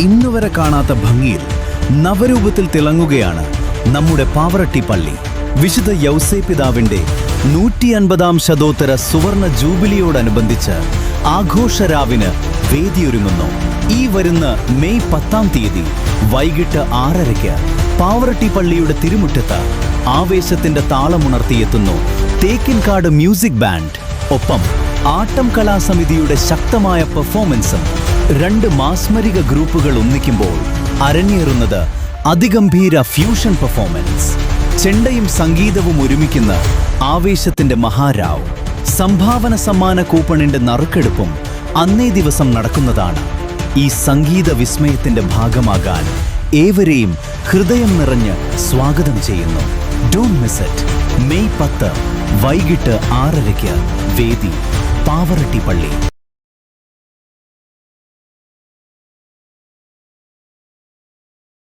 ഇന്നുവരെ കാണാത്ത ഭംഗിയിൽ നവരൂപത്തിൽ തിളങ്ങുകയാണ് നമ്മുടെ പാവറട്ടി പള്ളി. വിശുദ്ധ യൗസേപ്പിതാവിന്റെ 150-ാം ശതോത്തര സുവർണ ജൂബിലിയോടനുബന്ധിച്ച് ആഘോഷരാവിന് വേദിയൊരുങ്ങുന്നു. ഈ വരുന്ന മെയ് 10-ാം തീയതി വൈകിട്ട് 6:30-ക്ക് പാവറട്ടി പള്ളിയുടെ തിരുമുറ്റത്ത് ആവേശത്തിന്റെ താളമുണർത്തിയെത്തുന്നു തേക്കിൻകാട് മ്യൂസിക് ബാൻഡ്. ഒപ്പം ആട്ടം കലാസമിതിയുടെ ശക്തമായ പെർഫോമൻസും. 2 മാസ്മരിക ഗ്രൂപ്പുകൾ ഒന്നിക്കുമ്പോൾ അരങ്ങേറുന്നത് അതിഗംഭീര ഫ്യൂഷൻ പെർഫോമൻസ്. ചെണ്ടയും സംഗീതവും ഒരുമിക്കുന്ന ആവേശത്തിന്റെ മഹാരാവ്. സംഭാവന സമ്മാന കൂപ്പണിന്റെ നറുക്കെടുപ്പും അന്നേ ദിവസം നടക്കുന്നതാണ്. ഈ സംഗീത വിസ്മയത്തിന്റെ ഭാഗമാകാൻ ഏവരെയും ഹൃദയം നിറഞ്ഞ് സ്വാഗതം ചെയ്യുന്നു. Don't miss it. മെയ് 10 വൈകിട്ട് 6:30-ക്ക് വേദി പാവറട്ടി പള്ളി.